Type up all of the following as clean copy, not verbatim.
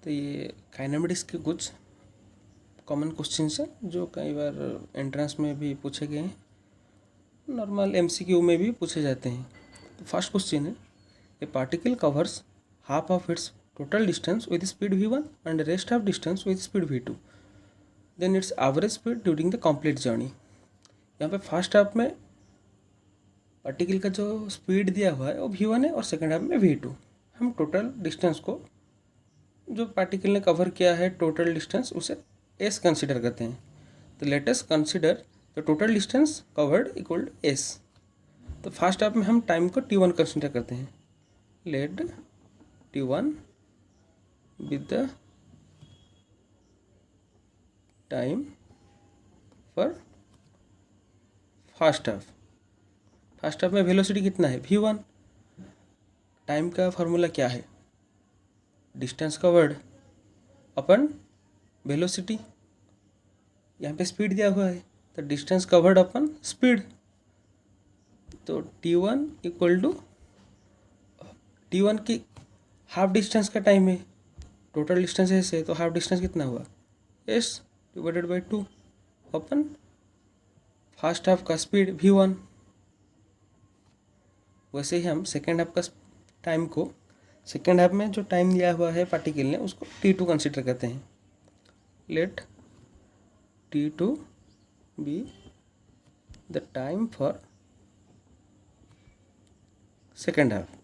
तो ये काइनेमेटिक्स के कुछ कॉमन क्वेश्चंस हैं जो कई बार एंट्रेंस में भी पूछे गए हैं, नॉर्मल एमसीक्यू में भी पूछे जाते हैं। तो फर्स्ट क्वेश्चन है, a particle covers half of its total distance with speed v1 and rest of distance with speed v2, then its average speed during the complete journey. यहाँ पे फर्स्ट हाफ में पार्टिकल का जो speed दिया हुआ है वो v1 है और सेकेंड हाफ में v2। हम टोटल डिस्टेंस को जो पार्टिकल ने कवर किया है टोटल डिस्टेंस उसे s कंसिडर करते हैं। तो let us consider the total distance covered equal s। तो फर्स्ट हाफ में हम टाइम को t1 कंसिडर करते हैं। Let t1 with the time for first half. First half में वेलोसिटी कितना है v1। टाइम का फार्मूला क्या है, डिस्टेंस कवर्ड अपन वेलोसिटी। यहाँ पे स्पीड दिया हुआ है तो डिस्टेंस कवर्ड अपन स्पीड। तो t1 इक्वल टू t1 की हाफ डिस्टेंस का टाइम है, टोटल डिस्टेंस ऐसे है तो हाफ डिस्टेंस कितना हुआ s divided by 2 upon first half का स्पीड v1। वैसे ही हम सेकेंड हाफ का टाइम को, सेकेंड हाफ में जो टाइम दिया हुआ है पार्टिकल ने उसको t2 कंसिडर करते हैं। Let t2 be the time for second half.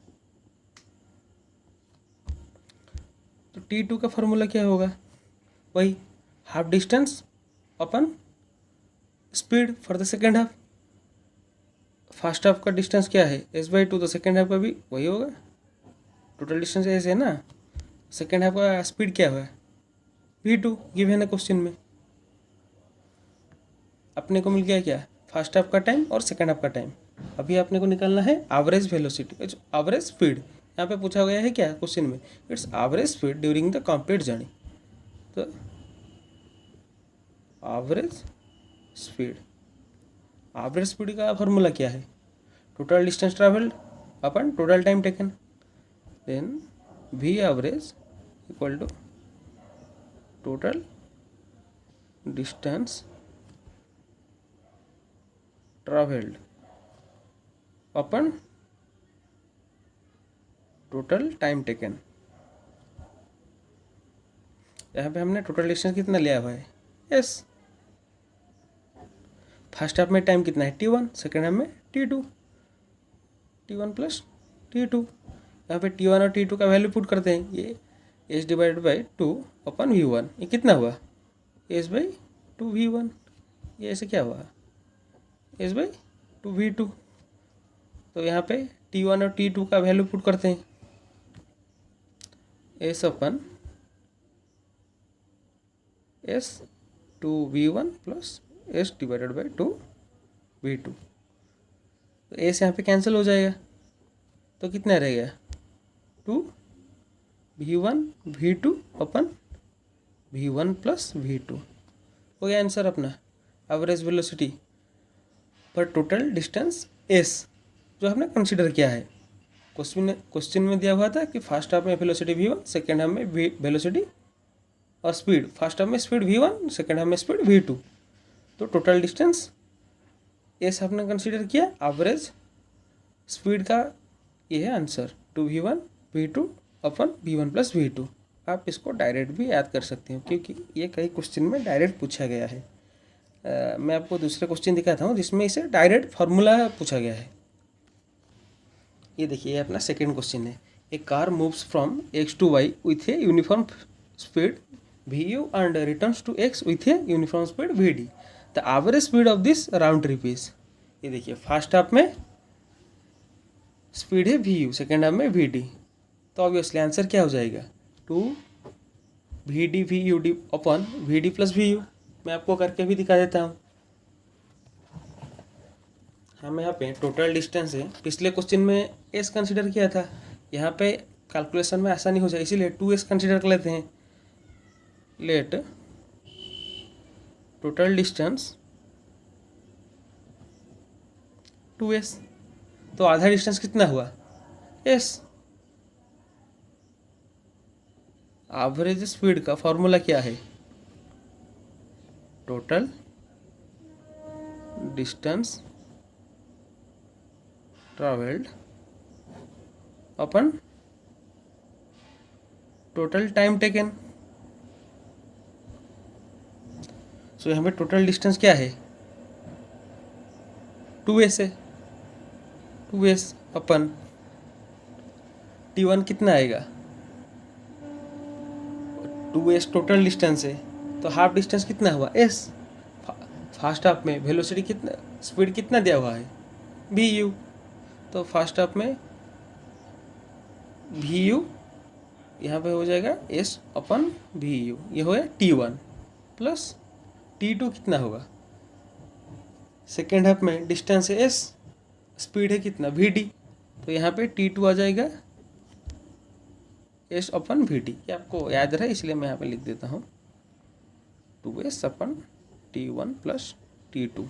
तो t2 का फॉर्मूला क्या होगा, वही half distance upon speed for the second half. First half का डिस्टेंस क्या है s/2, तो सेकेंड हाफ का भी वही होगा, टोटल डिस्टेंस ऐसे है ना। सेकेंड हाफ का स्पीड क्या हुआ v2 गिवन है क्वेश्चन में। अपने को मिल गया क्या, फर्स्ट हाफ का टाइम और सेकेंड हाफ का टाइम। अभी अपने को निकालना है एवरेज वेलोसिटी, एवरेज स्पीड। यहाँ पे पूछा गया है क्या क्वेश्चन में, its average speed during the complete journey. तो एवरेज स्पीड, एवरेज स्पीड का फॉर्मूला क्या है, total distance travelled upon total time taken. Then v average equal to total distance travelled upon total time taken. यहाँ पे हमने total distance कितना लिया हुआ है s। फर्स्ट हाफ में टाइम कितना है t1, सेकेंड हाफ में t2, t1 प्लस t2। यहाँ पे t1 और t2 का वैल्यू पुट करते हैं, ये s divided by 2 upon v1, ये कितना हुआ s/2 v1। ये ऐसे क्या हुआ s/2 v2। तो यहाँ पे t1 और t2 का वैल्यू पुट करते हैं, s upon s/2 v1 plus s divided by 2 v2। तो s यहाँ पे कैंसिल हो जाएगा, तो कितना रहेगा 2 v1 v2 अपन v1 प्लस v2। हो गया आंसर अपना, एवरेज वेलोसिटी पर टोटल डिस्टेंस s जो हमने कंसिडर किया है। क्वेश्चन में दिया हुआ था कि फर्स्ट हाफ में वेलोसिटी v1, सेकेंड हाफ में वेलोसिटी और स्पीड। फर्स्ट हाफ में स्पीड v1, सेकेंड हाफ में स्पीड v2। तो टोटल डिस्टेंस s आपने कंसिडर किया, एवरेज स्पीड का ये है आंसर 2v1 v2 अपन v1 प्लस v2। आप इसको डायरेक्ट भी याद कर सकते हो क्योंकि ये कई क्वेश्चन में डायरेक्ट पूछा गया है। मैं आपको दूसरे क्वेश्चन दिखाता हूँ जिसमें इसे डायरेक्ट फार्मूला पूछा गया है। ये देखिए, ये अपना सेकेंड क्वेश्चन है, a car moves from x to y with a uniform speed vu and returns to x with a uniform speed vd. The average speed of this round trip is, ये देखिए first half में speed है vu, second half में vd। तो obviously answer क्या हो जाएगा 2 vd vud अपन vd plus vu। मैं आपको करके भी दिखा देता हूँ। हम यहाँ पे टोटल डिस्टेंस है, पिछले क्वेश्चन में s कंसिडर किया था, यहाँ पे कैलकुलेशन में आसानी हो जाए इसीलिए 2s कंसिडर कर लेते हैं। लेट टोटल डिस्टेंस 2s, तो आधा डिस्टेंस कितना हुआ s। एवरेज स्पीड का फॉर्मूला क्या है? Total distance travelled upon total time taken. सो यहाँ पे टोटल डिस्टेंस क्या है? 2s है। 2s अपन t1 कितना आएगा? 2s टोटल डिस्टेंस है, तो हाफ डिस्टेंस कितना हुआ? s। फर्स्ट हाफ में वेलोसिटी कितना, स्पीड कितना दिया हुआ है? vu। तो फर्स्ट हाफ में vu यहाँ पे हो जाएगा s अपन vu, ये हो गया t1 प्लस t2 कितना होगा? सेकेंड हाफ में डिस्टेंस है s, स्पीड है कितना? vd, तो यहाँ पे t2 आ जाएगा s अपन vd। ये आपको याद रहे इसलिए मैं यहाँ पे लिख देता हूँ 2s अपन t1 प्लस t2।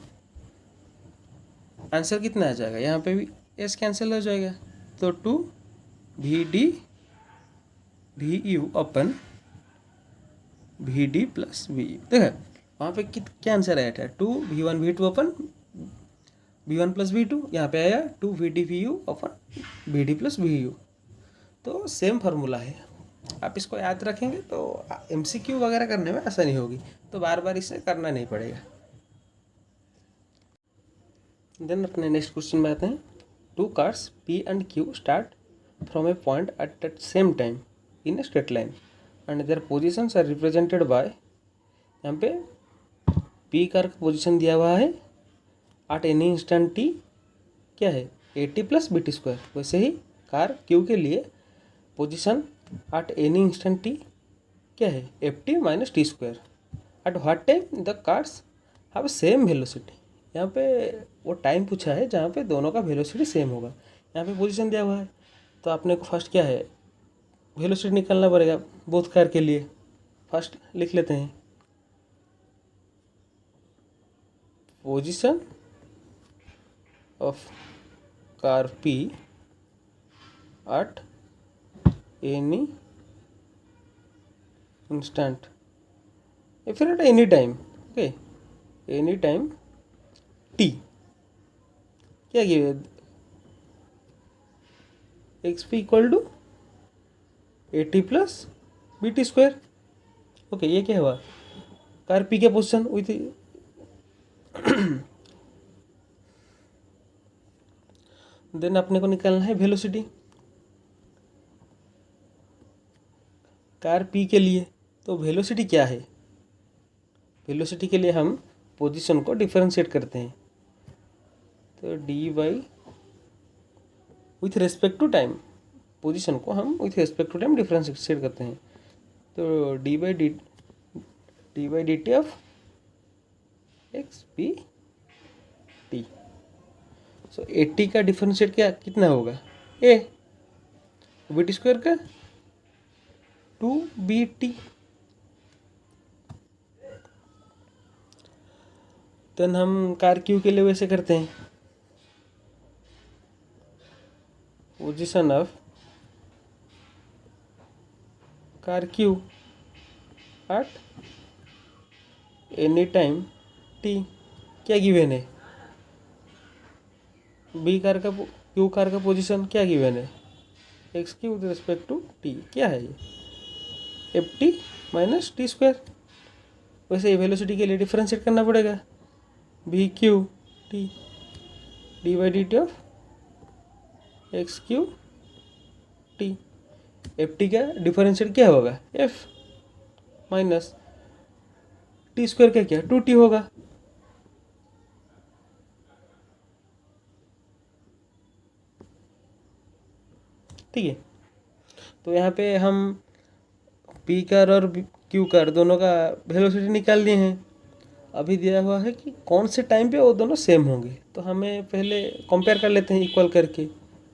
आंसर कितना आ जाएगा? यहाँ पे भी s कैंसिल हो जाएगा, तो 2 vd vu अपन vd प्लस vu। देखा वहाँ पे क्या आंसर आया था? 2 v1 v2 अपन v1 प्लस v2। यहाँ पे आया 2 vd vu अपन vd प्लस vu। तो सेम फार्मूला है, आप इसको याद रखेंगे तो MCQ वगैरह करने में आसानी होगी, तो बार बार इसे करना नहीं पड़ेगा। देन अपने नेक्स्ट क्वेश्चन में आते हैं। 2 cars P and Q start from a point at the same time in a straight line and their positions are represented by. यहाँ पे P कार का पोजिशन दिया हुआ है एट एनी इंस्टेंट t क्या है? AT plus BT square. वैसे ही car Q के लिए position eight any instant t क्या है? FT minus T square. At what time the cars have same velocity. यहाँ पे वो टाइम पूछा है जहाँ पे दोनों का वेलोसिटी सेम होगा। यहाँ पे पोजीशन दिया हुआ है, तो आपने को फर्स्ट क्या है? वेलोसिटी निकालना पड़ेगा बोथ कार के लिए। फर्स्ट लिख लेते हैं position of car P at any instant या फिर at any time. Okay, any time t क्या give? X P equal to AT plus BT square. Okay, ये क्या हुआ? कार P के पोजिशन विथ देन अपने को निकालना है वेलोसिटी कार P के लिए। तो वेलोसिटी क्या है? वेलोसिटी के लिए हम पोजीशन को डिफरेंशिएट करते हैं, तो dy with respect to time, position को हम with respect to time differentiate करते हैं। तो dy dt of X P T. So AT का डिफरेंशिएट क्या कितना होगा? a, BT स्क्वायर का 2BT। देन हम कार Q के लिए वैसे करते हैं position of car Q at any time t क्या गिवन है? B कार का Q कार का पोजीशन क्या गिवन है? एक्स की विद रिस्पेक्ट टू t क्या है ये? FT minus T square. वैसे ही वेलोसिटी के लिए डिफरेंशिएट करना पड़ेगा BQ t dy dt of XQ t। FT का डिफरेंशिएट क्या होगा? F माइनस टी स्क्वायर का क्या? 2t होगा। ठीक है, तो यहाँ पे हम P कार और Q कार दोनों का वेलोसिटी निकाल लिए हैं। अभी दिया हुआ है कि कौन से टाइम पे वो दोनों सेम होंगे, तो हमें पहले कंपेयर कर लेते हैं इक्वल करके।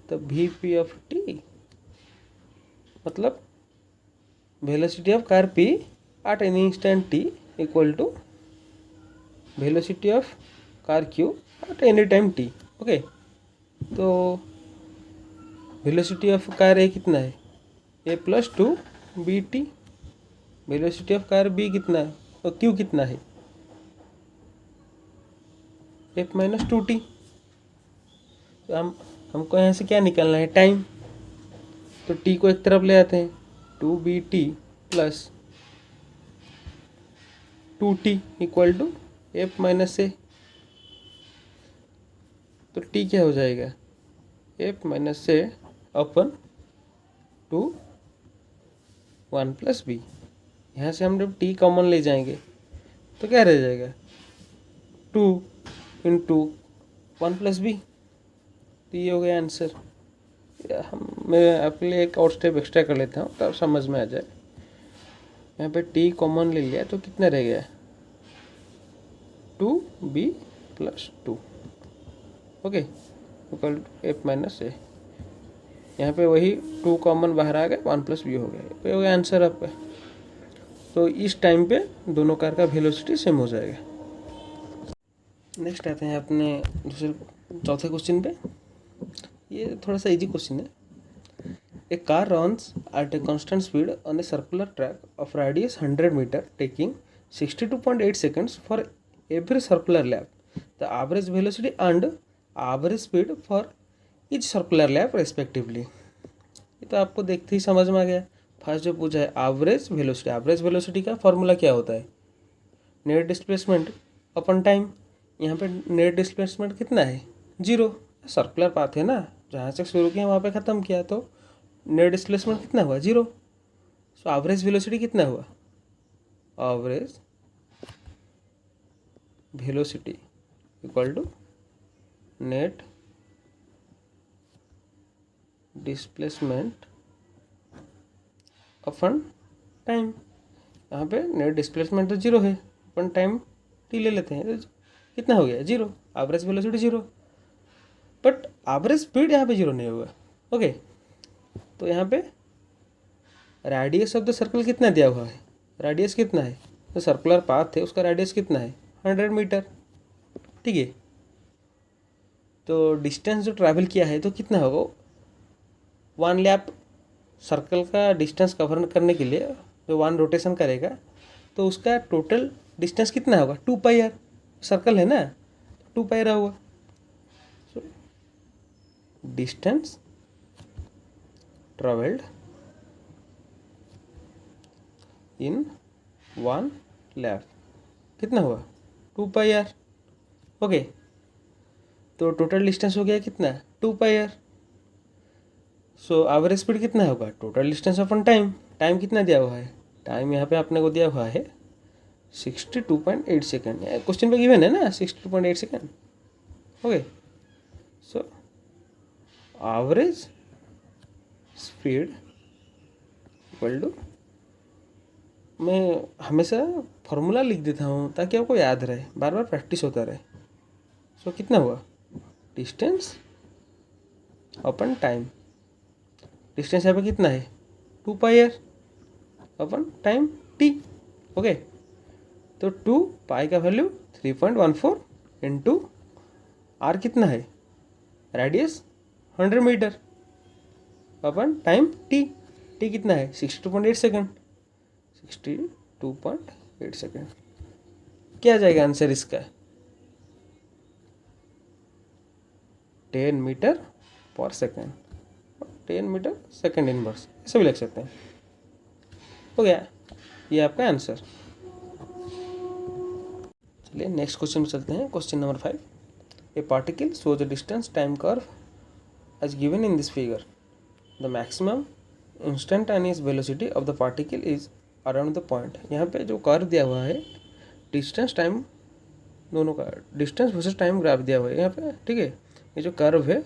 तो VP ऑफ T मतलब velocity of car P at any instant t equal to velocity of car Q at any time t। Okay, तो वेलोसिटी ऑफ कार A कितना है? A plus 2BT velocity of car B कितना है और Q कितना है, F minus two T. तो हमको यहाँ से क्या निकालना है, टाइम। तो टी को एक तरफ ले आते हैं, two B T plus two T equal to F minus A. तो टी क्या हो जाएगा, F minus A upon two one plus B. यहाँ से हम जब टी कॉमन ले जाएंगे तो क्या रह जाएगा, two into one plus B. तो ये हो गया आंसर। मैं आपके लिए एक और स्टेप एक्स्ट्रा कर लेता हूँ तब समझ में आ जाए। यहाँ पे टी कॉमन ले लिया तो कितना रह गया, two B plus two, okay, equal F minus A. यहाँ पे वही टू कॉमन बाहर आ गया, वन प्लस बी हो गया, ये हो गया आंसर आपका। तो इस टाइम पे दोनों कार का वेलोसिटी सेम हो जाएगा। नेक्स्ट आते हैं अपने दूसरे चौथे क्वेश्चन पे। ये थोड़ा सा इजी क्वेश्चन है। A car runs at a constant speed on a circular track of radius 100 metre taking 62.8 seconds for every circular lap. The average velocity and average speed for each circular lap respectively. ये तो आपको देखते ही समझ में आ गया। First जो पूछा है एवरेज वेलोसिटी, एवरेज वेलोसिटी का फॉर्मूला क्या होता है, नेट डिस्प्लेसमेंट अपन टाइम। यहाँ पे नेट डिस्प्लेसमेंट कितना है, जीरो। सर्कुलर पाथ है ना, जहाँ से शुरू किया वहाँ पे ख़त्म किया, तो नेट डिस्प्लेसमेंट कितना हुआ, जीरो। सो एवरेज वेलोसिटी कितना हुआ, average velocity equal to net displacement upon time. यहाँ पे नेट डिस्प्लेसमेंट तो जीरो है, अपन टाइम टी ले लेते हैं, तो कितना हो गया, zero. Average velocity zero, but average speed यहाँ पे जीरो नहीं होगा, ओके। तो यहाँ पे रेडियस ऑफ द सर्कल कितना दिया हुआ है, रेडियस कितना है, तो सर्कुलर पाथ है उसका रेडियस कितना है, 100 मीटर, ठीक है। तो डिस्टेंस जो ट्रैवल किया है तो कितना होगा, वन लैप सर्कल का डिस्टेंस कवर करने के लिए जो वन रोटेशन करेगा तो उसका टोटल डिस्टेंस कितना होगा, 2 पाई आर। सर्कल है ना, 2 पाई आर होगा। So distance travelled in one lap कितना हुआ, 2 पाई आर, ओके। तो टोटल डिस्टेंस हो गया कितना, 2 pi are. So average speed कितना होगा, टोटल डिस्टेंस अपन टाइम। टाइम कितना दिया हुआ है, टाइम यहाँ पे आपने को दिया हुआ है 62.8 सेकेंड। क्वेश्चन पे गिवन है ना 62.8 second, okay. So average speed equal to, मैं हमेशा फॉर्मूला लिख देता हूँ ताकि आपको याद रहे, बार बार प्रैक्टिस होता रहे। सो कितना हुआ, डिस्टेंस अपन टाइम। डिस्टेंस यहाँ पे कितना है, 2 pi R upon time T, okay. तो 2 पाई का वैल्यू 3.14 इंटू आर कितना है, रेडियस 100 मीटर अपन टाइम टी। टी कितना है, 62.8 सेकेंड, 62.8 सेकेंड। क्या आ जाएगा आंसर इसका, 10 मीटर पर सेकेंड, 10 मीटर सेकेंड इनवर्स, ऐसे भी लिख सकते हैं, हो गया ये आपका आंसर। चलिए नेक्स्ट क्वेश्चन में चलते हैं। Question number 5, A particle shows a distance time curve as given in this figure. The maximum instantaneous velocity of the particle is around the point. यहाँ पे जो कर्व दिया हुआ है, डिस्टेंस टाइम दोनों का, डिस्टेंस वर्सेस टाइम ग्राफ दिया हुआ है यहाँ पे, ठीक है। ये जो कर्व है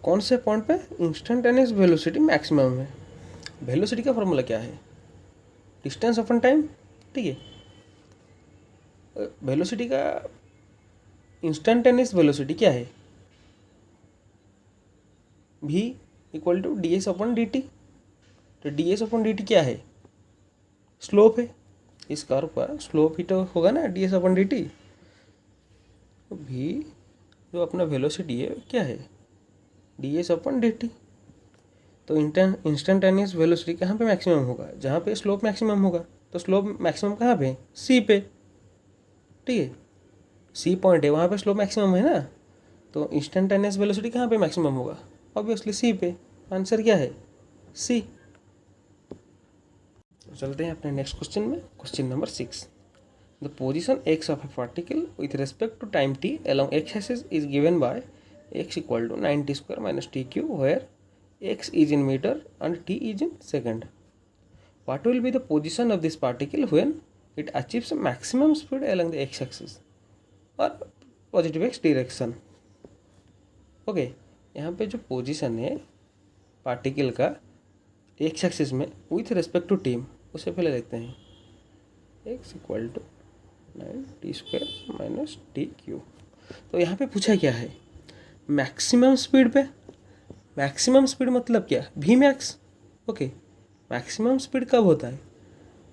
कौन से पॉइंट पे, इंस्टेंटेनियस वेलोसिटी मैक्सिमम है। वेलोसिटी का फॉर्मूला क्या है, डिस्टेंस अपन टाइम, ठीक है। वेलोसिटी का इंस्टेंटेनियस वेलोसिटी क्या है, v equal to D S upon D T. तो D S upon D T क्या है, स्लोप है, इस कर्व का स्लोप ही तो होगा ना, D S upon D T. v जो अपना वेलोसिटी है क्या है, D S upon D T. तो इंस्टेंटेनियस वेलोसिटी कहाँ पे मैक्सिमम होगा, जहाँ पे स्लोप मैक्सिमम होगा। तो स्लोप मैक्सिमम कहाँ पे, सी पे, ठीक है, सी पॉइंट है वहाँ पे स्लोप मैक्सिमम है ना। तो इंस्टेंटेनियस वेलोसिटी कहाँ पे मैक्सिमम होगा, ऑब्वियसली सी पे। आंसर क्या है, सी। तो चलते हैं अपने नेक्स्ट क्वेश्चन में, question number 6। The position x of a particle with respect to time t along x axis is given by x equal to 9t square minus tq, where x is in meter and t is in second. What will be the position of this particle when it achieves maximum speed along the x axis or positive x direction? Okay, यहाँ पे जो position है particle का x axis में with respect to time, उसे पहले देखते हैं। x equal to 9t square minus T cube. तो यहाँ पे पूछा क्या है, मैक्सिमम स्पीड पे। मैक्सिमम स्पीड मतलब क्या, वी मैक्स। ओके, मैक्सिमम स्पीड कब होता है,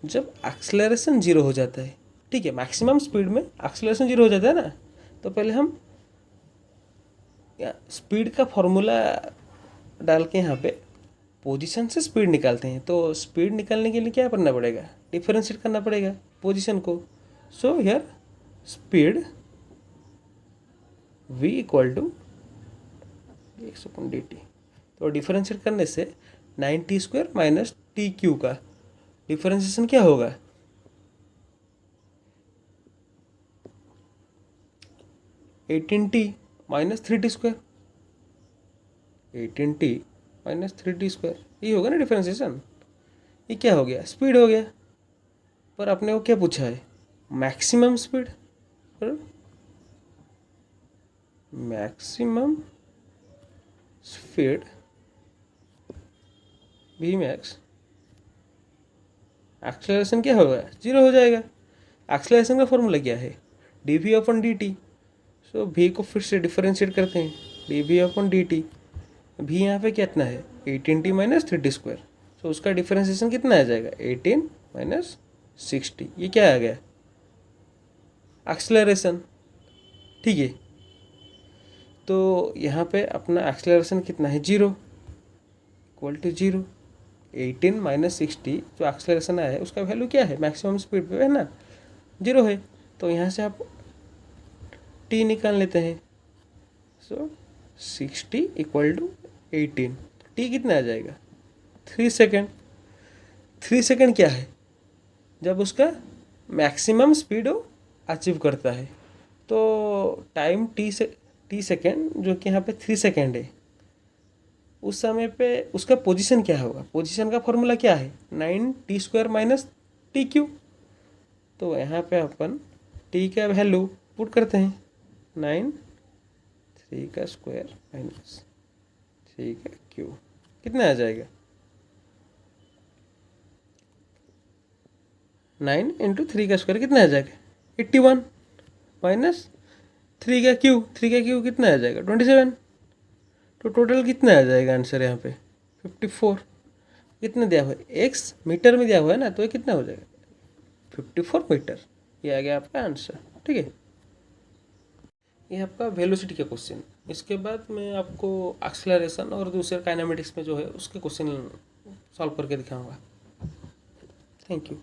जब एक्सेलरेशन जीरो हो जाता है। ठीक है, मैक्सिमम स्पीड में एक्सेलरेशन जीरो हो जाता है ना। तो पहले हम स्पीड का फॉर्मूला डाल के यहाँ पे पोजीशन से स्पीड निकालते हैं। तो स्पीड निकालने के लिए क्या करना पड़ेगा, डिफरेंशिएट करना पड़ेगा पोजीशन को। So here speed v equal to x/dt। तो डिफरेंशिएट करने से 9t square minus T cube का डिफरेंशिएशन क्या होगा, 18t minus 3t square, 18t minus 3t square, ये होगा ना डिफरेंशिएशन। ये क्या हो गया, स्पीड हो गया। पर आपने वो क्या पूछा है, maximum speed. Maximum speed V max, acceleration क्या होगा, जीरो हो जाएगा। एक्सेलरेशन का फॉर्मूला क्या है, dv/dt। सो v को फिर से डिफरेंशिएट करते हैं, dv/dt। v यहाँ पे कितना है, 18t माइनस 3t स्क्वायर। सो उसका डिफरेंशिएशन कितना आ जाएगा, 18 माइनस 60। ये क्या आ गया, एक्सेलरेशन। ठीक है, तो यहाँ पे अपना एक्सेलरेशन कितना है, zero, equal to zero. 18 minus 60 जो एक्सेलरेशन आया है उसका वैल्यू क्या है, मैक्सिमम स्पीड पे है ना, जीरो है। तो यहाँ से आप t निकाल लेते हैं। सो 60 इक्वल टू 18, t कितना आ जाएगा, 3 सेकेंड। 3 सेकेंड क्या है, जब उसका मैक्सिमम स्पीड वो अचीव करता है। तो टाइम t सेकेंड जो कि यहाँ पे 3 सेकेंड है, उस समय पे उसका पोजीशन क्या होगा, पोजीशन का फॉर्मूला क्या है, 9t square minus T cube. तो यहाँ पे अपन t का वैल्यू पुट करते हैं, 9 3 का स्क्वायर माइनस 3 का क्यू, कितना आ जाएगा, 9 इंटू 3 का स्क्वायर कितना आ जाएगा, 81 माइनस 3 का क्यू कितना आ जाएगा, 27। तो टोटल कितना आ जाएगा आंसर यहाँ पे, 54। कितना दिया हुआ है, एक्स मीटर में दिया हुआ है ना, तो ये कितना हो जाएगा, 54 मीटर। ये आ गया आपका आंसर। ठीक है, ये आपका वेलोसिटी का क्वेश्चन। इसके बाद मैं आपको एक्सेलरेशन और दूसरे काइनेमेटिक्स में जो है उसके क्वेश्चन सॉल्व करके दिखाऊंगा। Thank you.